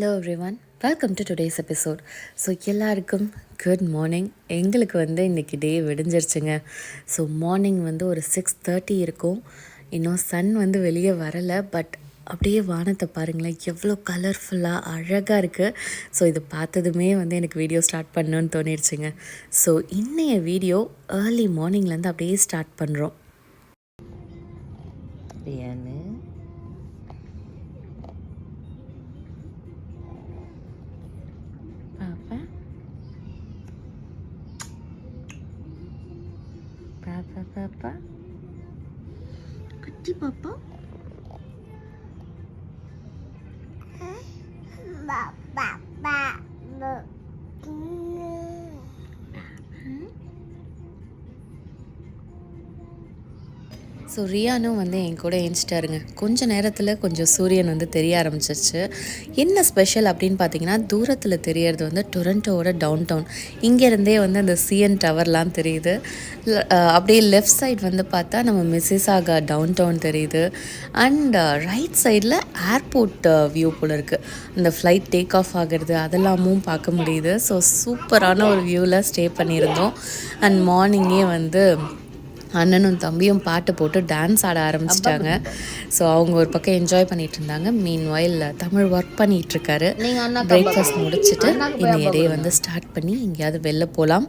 Everyone, welcome to today's episode. So எல்லாருக்கும் good morning. எங்களுக்கு இன்றைக்கி டே விடிஞ்சிருச்சுங்க. ஸோ மார்னிங் ஒரு 6:30 இருக்கும். இன்னும் சன் வெளியே வரலை. பட் அப்படியே வானத்தை பாருங்களேன், எவ்வளோ கலர்ஃபுல்லாக அழகாக இருக்குது. ஸோ இது பார்த்ததுமே எனக்கு வீடியோ ஸ்டார்ட் பண்ணணுன்னு தோணிடுச்சுங்க. ஸோ இன்றைய வீடியோ ஏர்லி மார்னிங்லேருந்து அப்படியே ஸ்டார்ட் பண்ணுறோம். பாப்பா குட்டி பாப்பா ஸோ ரியானும் என் கூட ஏஞ்சிட்டாருங்க. கொஞ்சம் நேரத்தில் கொஞ்சம் சூரியன் தெரிய ஆரம்பிச்சிருச்சு. என்ன ஸ்பெஷல் அப்படின்னு பார்த்தீங்கன்னா, தூரத்தில் தெரியறது டொரண்டோவோட டவுன் டவுன். இங்கேருந்தே அந்த சிஎன் டவர்லாம் தெரியுது. அப்படியே லெஃப்ட் சைடு பார்த்தா நம்ம மிசிசாகா டவுன் டவுன் தெரியுது. அண்ட் ரைட் சைடில் ஏர்போர்ட் வியூ போல் இருக்குது. அந்த ஃப்ளைட் டேக் ஆஃப் ஆகிறது அதெல்லாமும் பார்க்க முடியுது. ஸோ சூப்பரான ஒரு வியூவில் ஸ்டே பண்ணியிருந்தோம். அண்ட் மார்னிங்கே அண்ணனும் தம்பியும் பாட்டு போட்டு டான்ஸ் ஆட ஆரம்பிச்சிட்டாங்க. ஸோ அவங்க ஒரு பக்கம் என்ஜாய் பண்ணிட்டு இருந்தாங்க. மீன் வாயில் தமிழ் ஒர்க் பண்ணிகிட்ருக்காரு. பிரேக்ஃபாஸ்ட் முடிச்சுட்டு இன்னைய டே ஸ்டார்ட் பண்ணி எங்கேயாவது வெளில போகலாம்.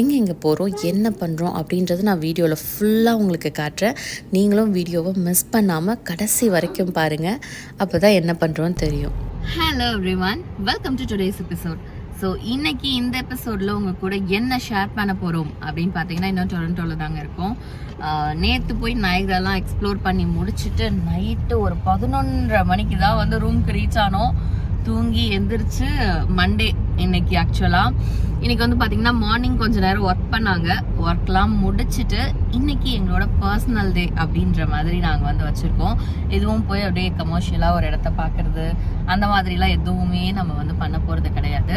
எங்கே போகிறோம், என்ன பண்ணுறோம் அப்படின்றது நான் வீடியோவில் ஃபுல்லாக உங்களுக்கு காட்டுறேன். நீங்களும் வீடியோவை மிஸ் பண்ணாமல் கடைசி வரைக்கும் பாருங்கள். அப்போ தான் என்ன பண்ணுறோன்னு தெரியும். Hello everyone, welcome to today's episode. So இன்னைக்கு இந்த எபிசோடில் உங்கள் கூட என்ன ஷேர் பண்ண போகிறோம் அப்படின்னு பார்த்தீங்கன்னா, இன்னும் டொரண்டோவில் தாங்க இருக்கோம். நேற்று போய் நைக்ராலாம் எக்ஸ்ப்ளோர் பண்ணி முடிச்சுட்டு நைட்டு ஒரு 11:30 மணிக்கு தான் ரூமுக்கு ரீச் ஆனோம். தூங்கி எந்திரிச்சு மண்டே இன்னைக்கு. ஆக்சுவலாக இன்னைக்கு பார்த்தீங்கன்னா மார்னிங் கொஞ்சம் நேரம் ஒர்க் பண்ணாங்க. ஒர்க்லாம் முடிச்சுட்டு இன்னைக்கு எங்களோட பர்சனல் டே அப்படின்ற மாதிரி நாங்கள் வச்சுருக்கோம். எதுவும் போய் அப்படியே கமர்ஷியலாக ஒரு இடத்த பார்க்குறது அந்த மாதிரிலாம் எதுவுமே நம்ம பண்ண போகிறது கிடையாது.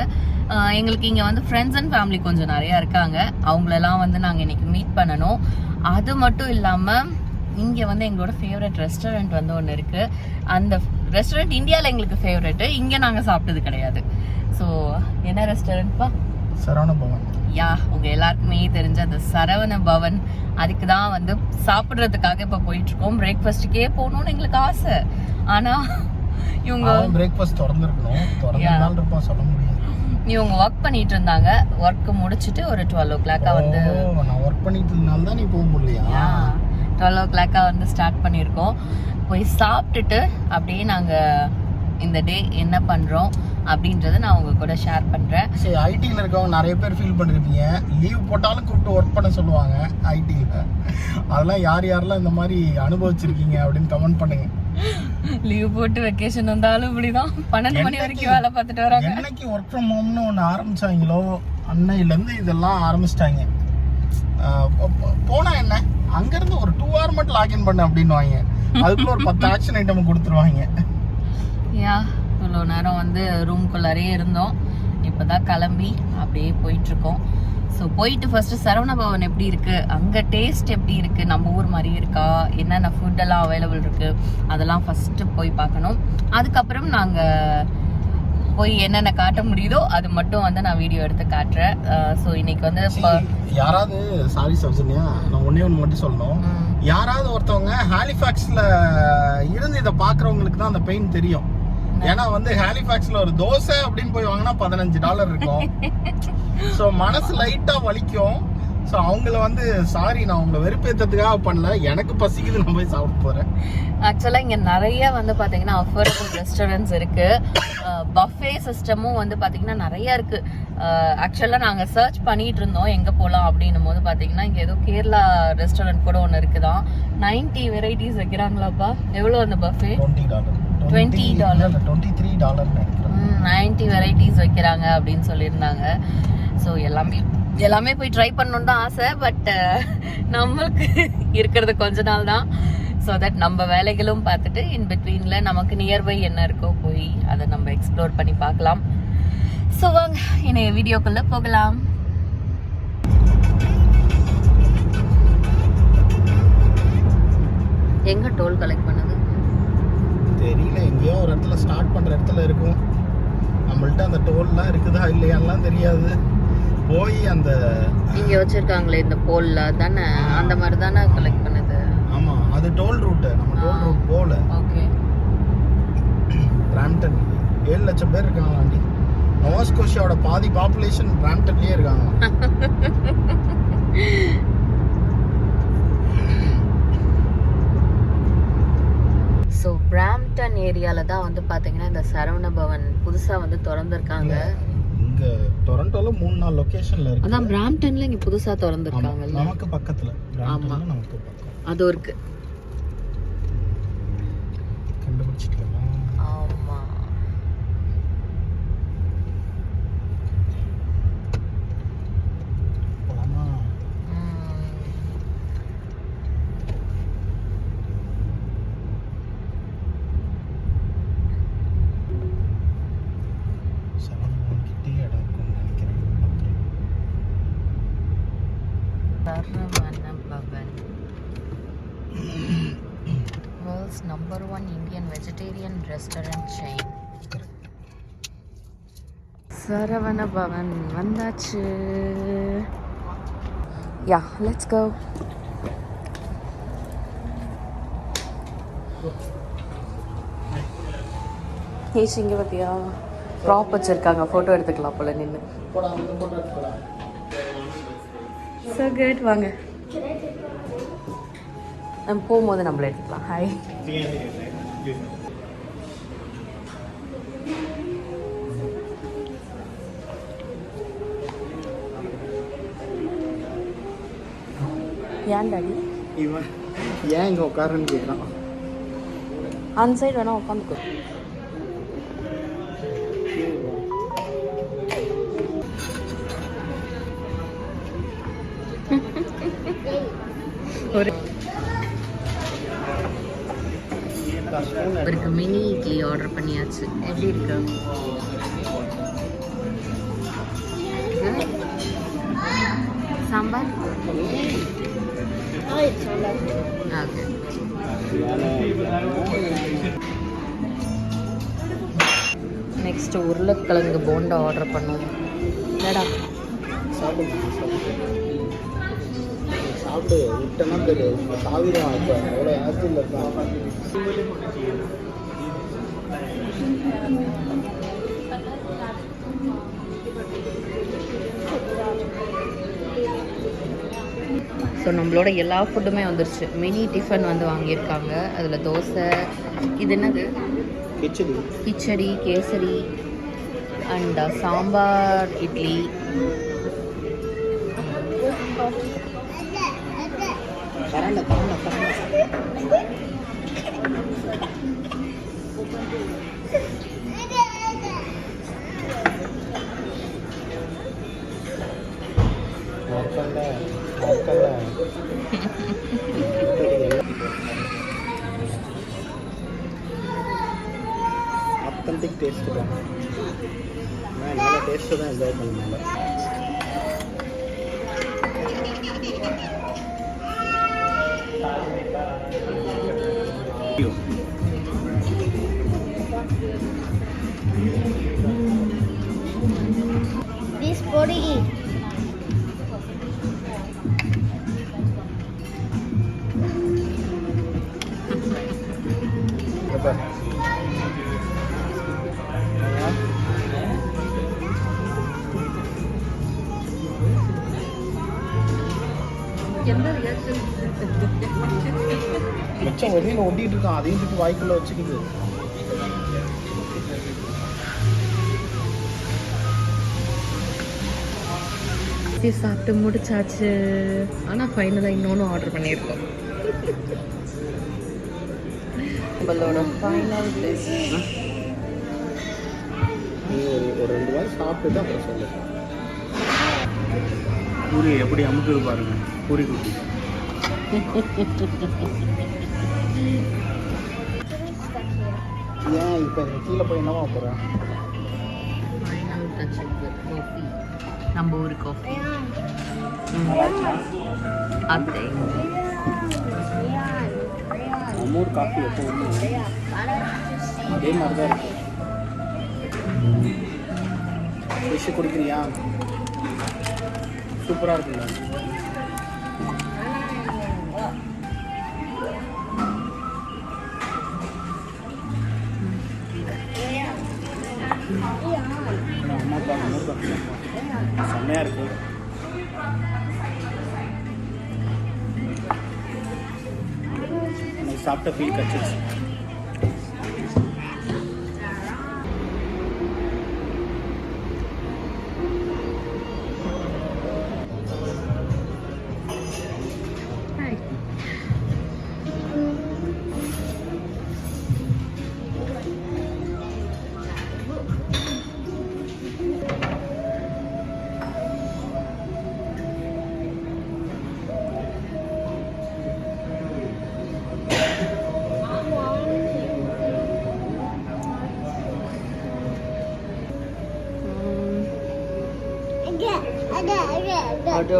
எங்களுக்கு இங்கே ஃப்ரெண்ட்ஸ் அண்ட் ஃபேமிலி கொஞ்சம் நிறையா இருக்காங்க. அவங்களெல்லாம் நாங்கள் இன்னைக்கு மீட் பண்ணணும். அது மட்டும் இல்லாமல் இங்கே எங்களோட ஃபேவரட் ரெஸ்டாரண்ட் ஒன்று இருக்குது. அந்த ரெஸ்டாரண்ட் இந்தியாவில் எங்களுக்கு ஃபேவரெட்டு, இங்கே நாங்கள் சாப்பிட்டது கிடையாது. ஸோ என்ன ரெஸ்டாரண்ட்ப்பா? சரவண பவன். யா, உங்கள் எல்லாருக்குமே தெரிஞ்ச அந்த சரவண பவன். அதுக்கு தான் சாப்பிட்றதுக்காக இப்போ போயிட்டுருக்கோம். பிரேக்ஃபாஸ்ட்டுக்கே போகணும்னு எங்களுக்கு ஆசை. ஆனால் இவங்க பிரேக்ஃபாஸ்ட் திறந்துருக்கணும், சொல்ல முடியாது. இவங்க ஒர்க் பண்ணிட்டு இருந்தாங்க. ஒர்க் முடிச்சுட்டு ஒரு 12 o'clock நான் ஒர்க் பண்ணிட்டு இருந்தனால தான் நீ போக முடியலையா? 12 o'clock ஸ்டார்ட் பண்ணியிருக்கோம். போய் சாப்பிட்டுட்டு அப்படியே நாங்கள் இந்த டே என்ன பண்ணுறோம் அப்படின்றத நான் உங்க கூட ஷேர் பண்ணுறேன். சரி, ஐடியில் இருக்கவங்க நிறைய பேர் ஃபீல் பண்ணிருப்பீங்க, லீவ் போட்டாலும் கூப்பிட்டு ஒர்க் பண்ண சொல்லுவாங்க ஐடியில். அதெல்லாம் யாரெல்லாம் இந்த மாதிரி அனுபவிச்சிருக்கீங்க அப்படின்னு கமெண்ட் பண்ணுங்க. லீவ் போட்டு வெக்கேஷன் வந்தாலும் இப்படிதான் 12 மணி வரைக்கும் வேலை பார்த்துட்டு வராங்க. என்னைக்கு ஒர்க் ஃப்ரம் ஹோம்னு ஒன்று ஆரம்பிச்சாங்களோ அன்னையிலேருந்து இதெல்லாம் ஆரம்பிச்சிட்டாங்க. போனா என்ன, அங்கேருந்து ஒரு 2 hour மட்டும் லாகின் பண்ண அப்படின்வாங்க. அதுக்குள்ள ஒரு 10 ஆக்ஷன் ஐட்டம் கொடுத்துருவாங்க. யா, இவ்வளோ நேரம் ரூம்குள்ளாரே இருந்தோம். இப்போதான் கிளம்பி அப்படியே போயிட்டுருக்கோம். ஸோ போயிட்டு ஃபர்ஸ்ட்டு சரவண பவன் எப்படி இருக்குது, அங்கே டேஸ்ட் எப்படி இருக்குது, நம்ம ஊர் மாதிரி இருக்கா, என்னென்ன ஃபுட்டெல்லாம் அவைலபிள் இருக்குது, அதெல்லாம் ஃபஸ்ட்டு போய் பார்க்கணும். அதுக்கப்புறம் நாங்கள் போய் என்னென்ன காட்ட முடியுதோ அது மட்டும் நான் வீடியோ எடுத்து காட்டுறேன். ஸோ இன்னைக்கு யாராவது சாரி சௌஜன்யா, நான் ஒன்னே ஒன்று மட்டும் சொல்லணும். யாராவது ஒருத்தவங்க ஹாலிஃபேக்ஸில் இருந்து இதை பார்க்குறவங்களுக்கு தான் அந்த பெயின் தெரியும். ஏன்னா ஹாலிஃபேக்ஸ்ல ஒரு தோசை அப்படின்னு போய் வாங்கினா $15 இருக்கும். ஸோ மனசு லைட்டா வலிக்கும். ஸோ அவங்கள சாரி, நான் உங்களை வெறுப்பேற்றதுக்காக பண்ணல, எனக்கு பசிக்குது, நான் போய் சாப்பிட போறேன். ஆக்சுவலாக இங்கே நிறைய பார்த்தீங்கன்னா அஃபோர்டபுள் ரெஸ்டாரண்ட்ஸ் இருக்கு. பஃபே சிஸ்டமும் பார்த்தீங்கன்னா நிறைய இருக்கு. ஆக்சுவலாக நாங்கள் சர்ச் பண்ணிட்டு இருந்தோம் எங்கே போகலாம் அப்படின்னும் போது பார்த்தீங்கன்னா இங்கே ஏதோ கேரளா ரெஸ்டாரண்ட் கூட ஒன்று இருக்குதான். 90 வெரைட்டிஸ் வைக்கிறாங்களாப்பா. எவ்வளோ அந்த பஃபே? $20 90 வெரைட்டிஸ் வைக்கிறாங்க அப்படின்னு சொல்லியிருந்தாங்க. ஸோ எல்லாமே போய் ட்ரை பண்ணணுன்னு தான் ஆசை. பட் நம்மளுக்கு இருக்கிறது கொஞ்ச நாள் தான். ஸோ தட் நம்ம வேலைகளும் பார்த்துட்டு இன் பிட்வீனில் நமக்கு நியர்பை என்ன இருக்கோ போய் அதை நம்ம எக்ஸ்ப்ளோர் பண்ணி பார்க்கலாம். ஸோ வாங்க இன்னைய வீடியோக்குள்ளே போகலாம். எங்கே டோல் கலெக்ட் பண்ணுது தெரியல, எங்கேயோ ஒரு இடத்துல ஸ்டார்ட் பண்ணுற இடத்துல இருக்கும். நம்மள்ட்ட அந்த டோல்லாம் இருக்குதா இல்லையான்லாம் தெரியாது. போய் அந்த இங்க வச்சிருக்காங்களே இந்த போல்ல தானே, அந்த மாதிரி தானே கலெக்ட் பண்ணுது. ஆமா, அது டோல் ரூட். நம்ம டோல் ரூட் போல. ஓகே. பிராம்டன் 7 லட்சம் பேர் இருக்காங்க ஆண்டி. நோவா ஸ்கோஷியாவோட பாதி பாப்புலேஷன் பிராம்டன்லயே இருக்காங்க. ஸோ பிராம்டன் ஏரியாவில் தான் வந்து பார்த்தீங்கன்னா இந்த சரவண பவன் புதுசாக வந்து திறந்துருக்காங்க. இங்கே டொரண்டோல 3-4 லொக்கேஷன்ல இருக்கு. அதான் பிராம்டன்ல இங்கே புதுசாக திறந்துருக்காங்க. நமக்கு பக்கத்தில். ஆமாம், நமக்கு பக்கம். அது இருக்கு. கண்டுபிடிச்சிட்டோமா? ஆமாம். Saravana Bhavan, world's #1 Indian vegetarian restaurant chain. Saravana Bhavan vandachu. Yeah, let's go. Hey Shingi Vatiya, prop வச்சிருக்காங்க, போட்டோ எடுத்துக்கலாம் போல நின்னு. So good, வாங்க. நம்ம போகும்போது நம்மள எடுத்துக்கலாம். ஹாய். ஏன் டாடி இவன் ஏன் இங்கே உட்காருன்னு கேட்குறான். அந்த சைடு வேணா உட்காந்துக்கோ. ஒரு அவருக்கு மினி இட்லி ஆர்டர் பண்ணியாச்சு. எப்படி இருக்கு? சாம்பார் ஓகே. நெக்ஸ்ட் உருளைக்கிழங்கு போண்டா ஆர்டர் பண்ணுவோம். என்னடா சாப்பிட்டு விட்டனா தெரியாது. சாவிதான் இப்போ எவ்வளோ ஆக்சில் இருக்கான். ஸோ நம்மளோட எல்லா ஃபுட்டுமே வந்துருச்சு. மினி டிஃபன் வந்து வாங்கியிருக்காங்க. அதில் தோசை, இது என்னது, khichdi, kesari and sambar, idli. Authentic taste தான். நல்ல டேஸ்ட்டு தான் என்ஜாய் பண்ணாங்க. This body eat. மிச்சம் வெளியில் ஒட்டிட்டு இருக்கான், அதையும் தூக்கி வாய்க்குள்ள வச்சுக்குது. சாப்பிட்டு முடிச்சாச்சு. ஆனால் ஃபைனலாக இன்னொன்று ஆர்டர் பண்ணியிருக்கோம். நம்மளோட ஃபைனல் டிஷ். நீ ஒரு 2 வாய் சாப்பிட்டு அப்புறம் சொல்லு. பூரி எப்படி அமுக்குது பாருங்க, பூரி குட்டி. ஏன் இப்போ கீழே போய் என்னவா போகிறேன்? ஃபைனல் டச் காஃபி, நம்ம ஊர் காஃபி. அத்தை நம்ம ஊர் காஃபி எப்போ ஒன்று அதே மாதிரி தான் இருக்கு. ஃபிஷ்ஷு குடிக்கிறியா? சூப்பராக இருக்குல்ல. செம்மையாக இருக்கு. எனக்கு சாப்பிட்ட ஃபீல் கிடச்சிருச்சு.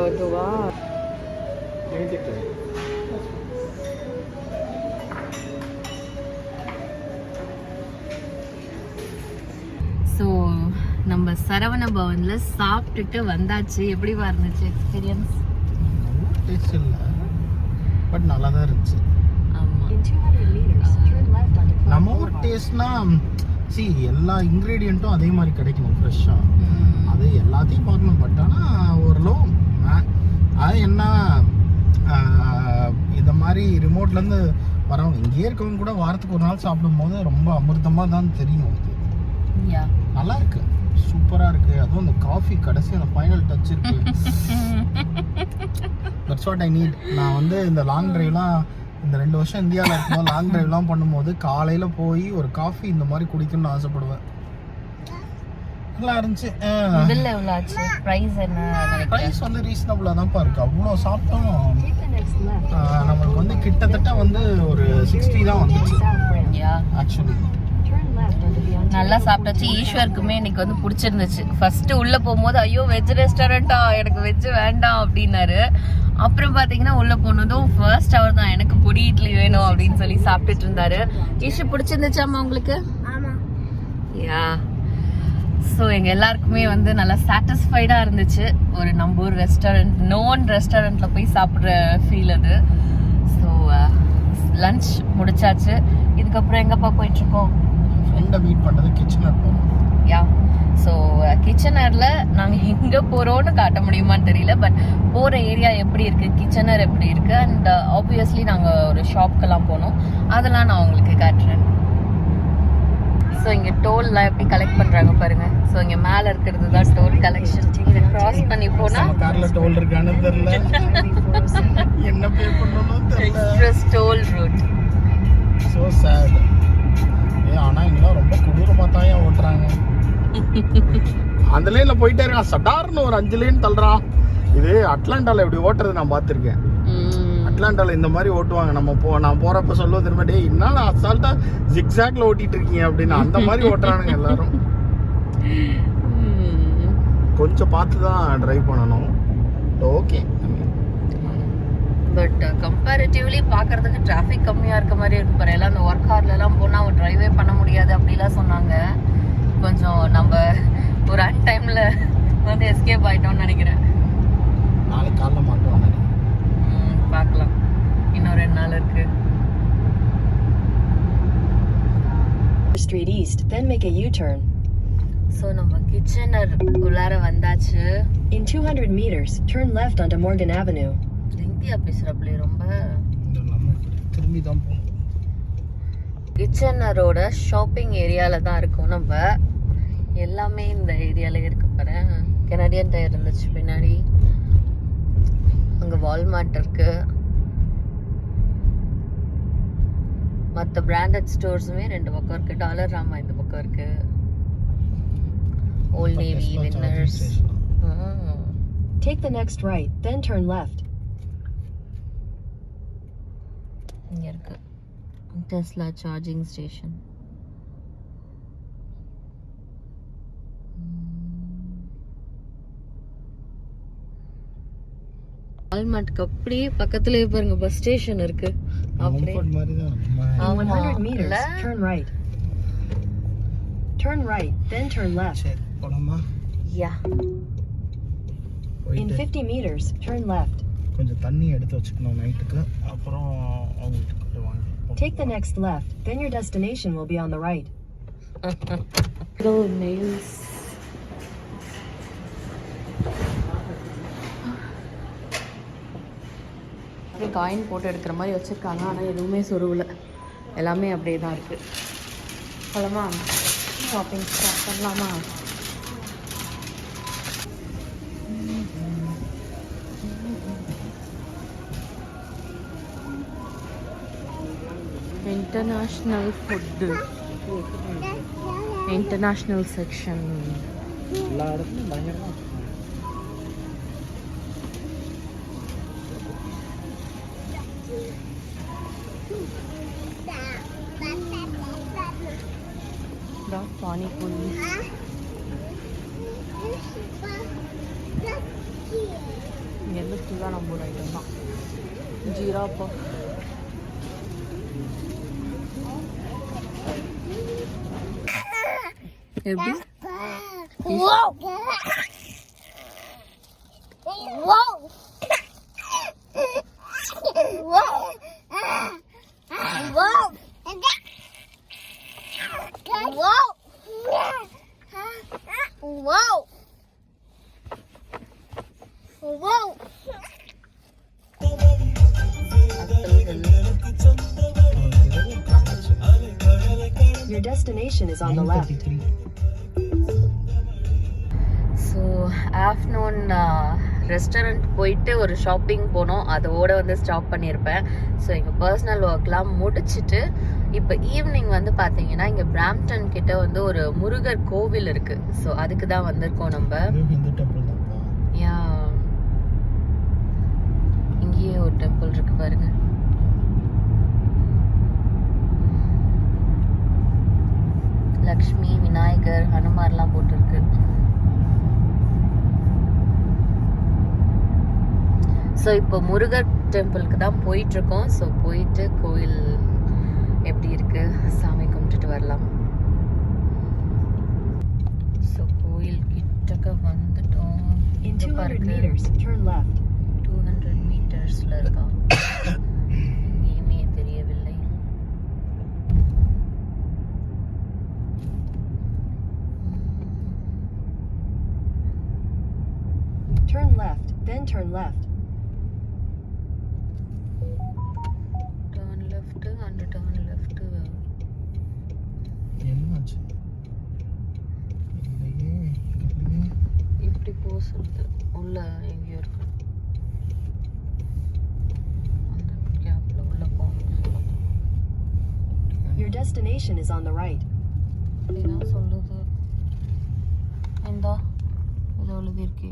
அதுவா ஸோ நம்ம சரவண பவனில் சாப்பிட்டுட்டு வந்தாச்சு. எப்படி இருந்துச்சு எக்ஸ்பீரியன்ஸ்? டேஸ்ட் இல்லை, பட் நல்லா தான் இருந்துச்சு. நம்ம ஊர் டேஸ்ட்னா எல்லா இன்க்ரீடியண்ட்டும் அதே மாதிரி கிடைக்கணும் ஃப்ரெஷ்ஷாக. அது எல்லாத்தையும் பார்க்கணும். பட் ஆனால் ஓரளவு அது என்ன இந்த மாதிரி ரிமோட்லேருந்து வரவங்க இங்கேயே இருக்கவங்க கூட வாரத்துக்கு ஒரு நாள் சாப்பிடும்போது ரொம்ப அமிர்தமாக தான் தெரியும். அது நல்லா இருக்கு, சூப்பராக இருக்கு. அதுவும் அந்த காஃபி கடைசி அந்த ஃபைனல் டச் இருக்கு. That's what I need. நான் வந்து இந்த லாங் டிரைவ்லாம் இந்த 2 வருஷம் இந்தியாவில் இருக்கும்போது லாங் டிரைவ்லாம் பண்ணும்போது காலையில் போய் ஒரு காஃபி இந்த மாதிரி குடிக்கணும்னு ஆசைப்படுவேன். நல்லா இருந்துச்சு. பில் எவ்வளோ ஆச்சு? ப்ரைஸ் என்ன? ப்ரைஸ் வந்து ரீசனபிளாக தான்ப்பா இருக்குது. அவ்வளோ சாப்பிட்டோம் நம்மளுக்கு வந்து கிட்டத்தட்ட வந்து ஒரு 60 தான் வந்துச்சு ஆக்சுவலி. நல்லா சாப்பிட்டாச்சு. ஈஸ்வருக்குமே இன்னைக்கு வந்து பிடிச்சிருந்துச்சு. ஃபர்ஸ்ட் உள்ள போகும்போது ஐயோ வெஜ் ரெஸ்டாரண்டா, எனக்கு வெஜ் வேண்டாம் அப்படின்னாரு. அப்புறம் பாத்தீங்கன்னா உள்ள போனதும் ஃபர்ஸ்ட் அவர் தான் எனக்கு பொடி இட்லி வேணும் அப்படின்னு சொல்லி சாப்பிட்டுட்டு இருந்தாரு. ஈஸ்வர் பிடிச்சிருந்துச்சாமா உங்களுக்கு? யா. ஸோ எங்கள் எல்லாருக்குமே வந்து நல்லா சாட்டிஸ்ஃபைடாக இருந்துச்சு. ஒரு நம்ம ஊர் ரெஸ்டாரண்ட், நோன் ரெஸ்டாரண்ட்டில் போய் சாப்பிட்ற ஃபீல் அது. ஸோ லன்ச் முடிச்சாச்சு. இதுக்கப்புறம் எங்கப்பா போயிட்டுருக்கோம்? ஃப்ரெண்டை மீட் பண்ணுறது கிச்சனர் போகணும். யா. ஸோ கிச்சனரில் நாங்கள் எங்கே போகிறோன்னு காட்ட முடியுமான்னு தெரியல. பட் போகிற ஏரியா எப்படி இருக்குது, கிச்சனர் எப்படி இருக்குது, அண்ட் ஆப்வியஸ்லி நாங்கள் ஒரு ஷாப்க்கெல்லாம் போனோம். அதெல்லாம் நான் உங்களுக்கு காட்டுறேன். ஸோ இங்கே டோல்லாம் எப்படி கலெக்ட் பண்ணுறாங்க பாருங்க. ஸோ இங்கே மேலே இருக்கிறது தான் டோல் கலெக்ஷன். இதை கிராஸ் பண்ணி போனால் காரில் டோல் இருக்கான்னு தெரியல, என்ன பே பண்ணணும் தெரியல. Express toll route. So sad. ஆனால் இங்கெல்லாம் ரொம்ப கொடூரமாக தான் ஏன் ஓட்டுறாங்க. அந்த லைனில் போயிட்டே இருக்கான், சடார்னு ஒரு 5 லைன் தள்ளுறான். இது அட்லாண்டாவில் இப்படி ஓட்டுறது நான் பார்த்துருக்கேன். அட்லாண்டாவில் இந்த மாதிரி ஓட்டுவாங்க. நான் போகிறப்ப சொல்லுவோம் திரும்ப, டே என்னால் அசால்ட்டாக ஜிக்ஸாக்ல ஓட்டிகிட்டு இருக்கீங்க அப்படின்னு. அந்த மாதிரி ஓட்டுறானுங்க எல்லாரும். கொஞ்சம் பார்த்து தான் டிரைவ் பண்ணணும். ஓகே, பட் கம்பேரிட்டிவ்லி பார்க்கறதுக்கு டிராஃபிக் கம்மியாக இருக்க மாதிரி இருக்கு பாரு. எல்லாம் அந்த ஒர்க் ஹார்லெலாம் போனால் ட்ரைவே பண்ண முடியாது அப்படிலாம் சொன்னாங்க. கொஞ்சம் நம்ம ஒரு டைமில் வந்து எஸ்கேப் ஆகிட்டோம்னு நினைக்கிறேன். நாளைக்கு காலைல மாட்டோம் பார்க்கலாம். இன்னும் 2 நாள் இருக்கு. Street East, then make a U-turn. So நம்ம கிச்சனர் உள்ளார வந்தாச்சு. In 200 meters, turn left onto Morgan Avenue. லெங்தியா பேசுகிறப்பலே ரொம்ப. திரும்பி தான் போகணும். கிச்சனரோட ஷாப்பிங் ஏரியாவில் தான் இருக்கோம் நம்ம. எல்லாமே இந்த ஏரியாவில் இருக்கு பாரு. கெனடியன் டயர் இருந்துச்சு பின்னாடி. அங்கே வால்மார்ட் இருக்கு. மற்ற பிராண்டட் ஸ்டோர்ஸுமே 2 பக்கம் இருக்கு. டாலர் ராமா இந்த பக்கம் இருக்கு. Old Navy, winners. Take the next right, then turn left. இங்கே இருக்கு டெஸ்லா சார்ஜிங் ஸ்டேஷன். வால்மார்ட்க்கு அப்படியே பக்கத்துலயே பாருங்க பஸ் ஸ்டேஷன் இருக்கு. அப்படியே மாதிரி தான். 100 meters, turn right. Turn right, then turn left. சரி போலாமா? யா In 50 meters, turn left. கொஞ்சம் தண்ணி எடுத்து வச்சுக்கணும் நைட்டுக்கு. அப்புறம் அவங்களுக்கு வாங்க. Take the next left, then your destination will be on the right. nails. Coin போட்டு எடுக்கிற மாதிரி வச்சுருக்காங்க, ஆனால் எதுவுமே சொருவில், எல்லாமே அப்படியே தான் இருக்குது. போலாமா? ஷாப்பிங் ஸ்டார்ட் பண்ணலாமா? International food, international section. எல்லா இடத்துலையும் பயங்கரமாக பானிபூரி. இங்கேருந்து ஃபுல்லாக நம்ம ஒரு ஐட்டம் தான். ஜீரா பஃப், எப்படி Your destination is on the left. 9:33. So afternoon restaurant போயிட்டு ஒரு ஷாப்பிங் போனோம், அதோட வந்து ஸ்டாப் பண்ணியிருப்பேன். ஸோ எங்கள் பர்சனல் ஒர்க்லாம் முடிச்சுட்டு இப்போ ஈவினிங் வந்து பார்த்தீங்கன்னா இங்கே பிராம்ப்டன் கிட்ட வந்து ஒரு முருகர் கோவில் இருக்குது. ஸோ அதுக்கு தான் வந்திருக்கோம் நம்ம. ஹிந்து டெம்பிள் தான்ப்பா. யா, இங்கேயே ஒரு டெம்பிள் இருக்கு பாருங்க. லக்ஷ்மி, விநாயகர், ஹனுமார்லாம் போட்டிருக்கு. ஸோ இப்போ முருகர் டெம்பிளுக்கு தான் போயிட்டுருக்கோம். ஸோ போயிட்டு கோயில் எப்படி இருக்கு சாமி கும்பிட்டுட்டு வரலாம். ஸோ கோயில் கிட்டக்க வந்துட்டோம். In 200 meters, turn left. 200 மீட்டர்ஸ்ல இருக்கா? எங்கேயுமே தெரியவில்லை. Turn left, then turn left. Turn left and turn left. என்னாச்சு? இல்லையே, இல்லையே. இப்படி போக சொல்லுது. உள்ள எங்கேயோ இருக்கு. அந்த கேப்ல உள்ள போகணும். Your destination is on the right. அப்படிதான் சொல்லுது. இந்தா இது எழுதியிருக்கு,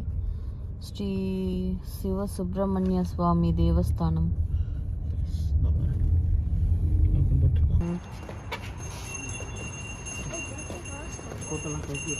ஸ்ரீ சிவ சுப்பிரமணிய சுவாமி தேவஸ்தானம். போட்டோலாம் கட்டி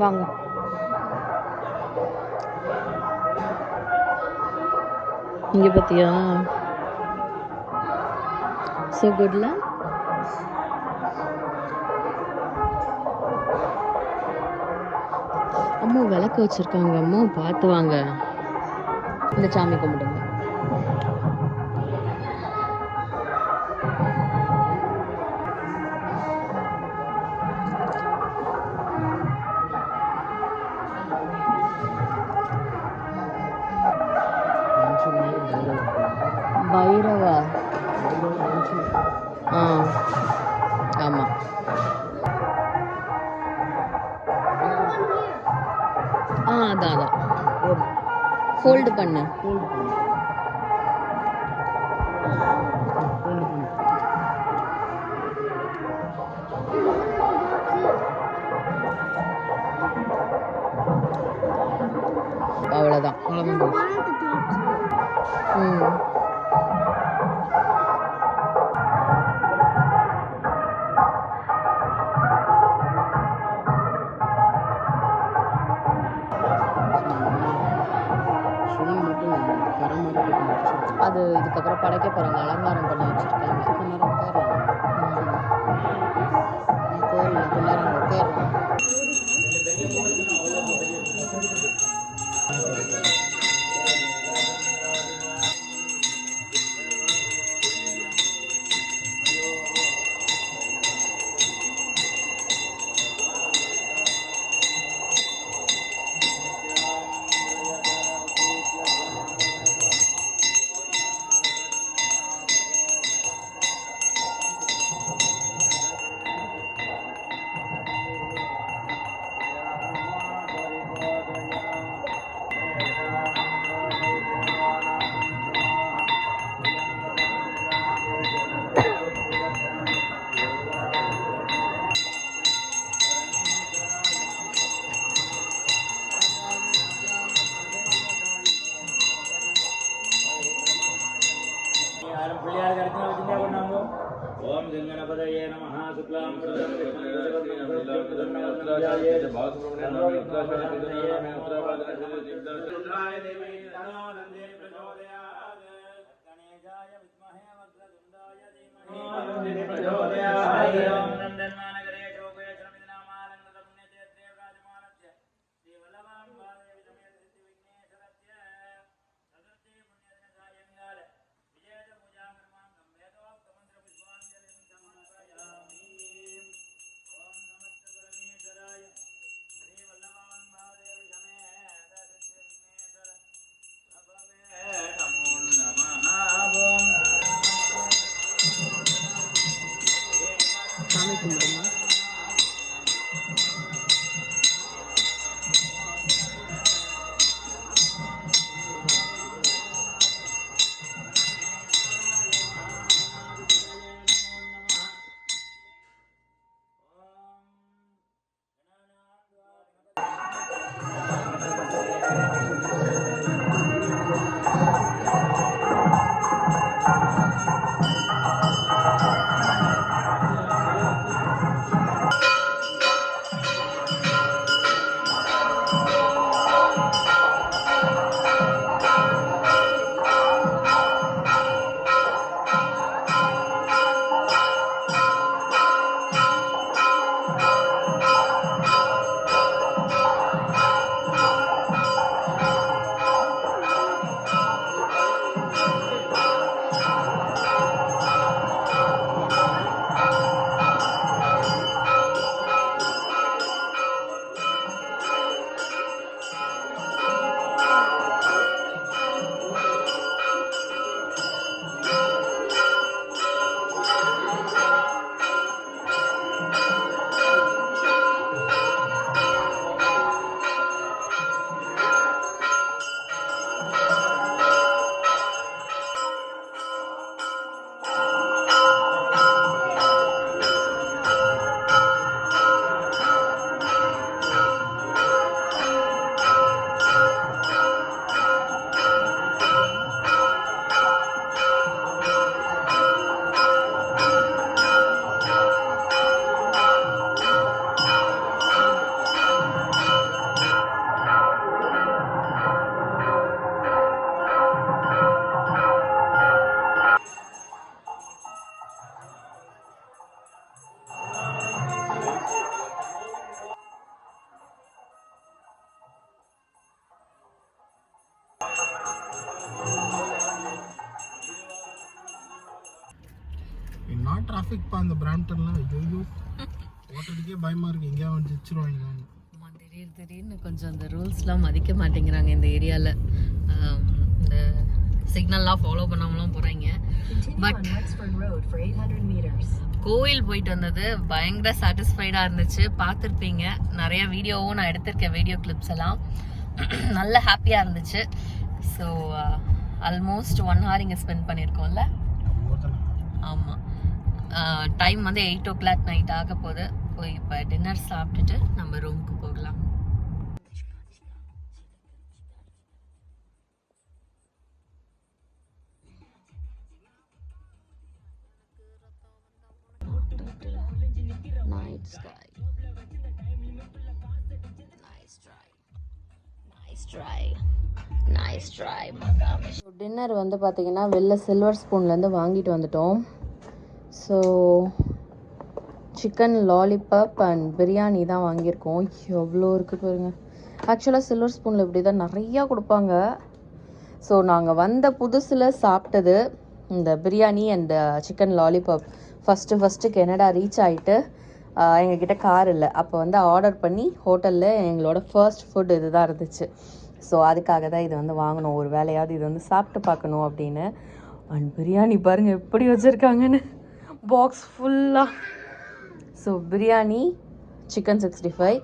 வாங்க. இங்கே பார்த்தியா ஸோ குட்ல. அம்மா விளக்கு வச்சுருக்காங்க. அம்மா பார்த்து வாங்க. இந்த சாமி கும்பிடுங்க. பைரவா? ஆ ஆமாம். அதான் ஃபோல்டு பண்ணு. அவ்வளோதான். ம். அது இதுக்கப்புறம் படைக்க போகிறாங்க. அலங்காரம் பண்ணி வச்சுருக்காங்க. கோயில் பிள்ளைங்க உட்காரலாம். ओम गंगणपतये नमः शुक्लां சாமி கும்பிடுமா? நான் டிராஃபிக் அந்த பிராம்டன்ல ஐயோ ஓட்டுறதுக்கே பயமா இருக்கு, எங்கேயா வந்து வச்சிருவாங்க. ஆமாம், திடீர்னு கொஞ்சம் அந்த ரூல்ஸ்லாம் மதிக்க மாட்டேங்கிறாங்க இந்த ஏரியாவில். இந்த சிக்னல்லாம் ஃபாலோ பண்ணாமலாம் போகிறாங்க. Continue on Wexford Road for 800 meters. கோவில் போயிட்டு வந்தது பயங்கர சாட்டிஸ்ஃபைடாக இருந்துச்சு. பார்த்துருப்பீங்க, நிறைய வீடியோவும் நான் எடுத்திருக்கேன், வீடியோ கிளிப்ஸ் எல்லாம். நல்ல ஹாப்பியாக இருந்துச்சு. ஸோ ஆல்மோஸ்ட் 1 hour இங்கே ஸ்பெண்ட் பண்ணியிருக்கோம்ல. ஆமாம், டைம் வந்து 8 o'clock நைட் ஆக போகுது. போய் இப்போ டின்னர் சாப்பிட்டுட்டு நம்ம ரூமுக்கு போகலாம். Night sky. Nice try. Dinner வந்து பார்த்தீங்கன்னா வெளில சில்வர் ஸ்பூன்லேருந்து வாங்கிட்டு வந்துட்டோம். So chicken lollipop and biryani தான் வாங்கியிருக்கோம். எவ்வளோ இருக்குது பாருங்கள். ஆக்சுவலாக சில்வர் ஸ்பூனில் இப்படி தான் நிறையா கொடுப்பாங்க. ஸோ நாங்கள் வந்த புதுசில் சாப்பிட்டது இந்த biryani and chicken lollipop. First Canada reach ஆகிட்டு எங்ககிட்ட கார் இல்லை, அப்போ வந்து ஆர்டர் பண்ணி ஹோட்டலில் எங்களோட ஃபர்ஸ்ட் ஃபுட் இது தான் இருந்துச்சு. ஸோ அதுக்காக தான் இது வந்து வாங்கினோம், ஒரு வேலையாவது இது வந்து சாப்பிட்டு பார்க்கணும் அப்படின்னு. அண்ட் பிரியாணி பாருங்கள் எப்படி வச்சுருக்காங்கன்னு, பாக்ஸ் ஃபுல்லாக. ஸோ பிரியாணி, சிக்கன் 65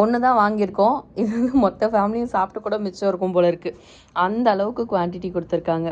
ஒன்று தான் வாங்கியிருக்கோம். இது வந்து மொத்த ஃபேமிலியும் சாப்பிட்டு கூட மிச்சம் இருக்கும் போல இருக்குது, அந்த அளவுக்கு குவான்டிட்டி கொடுத்துருக்காங்க.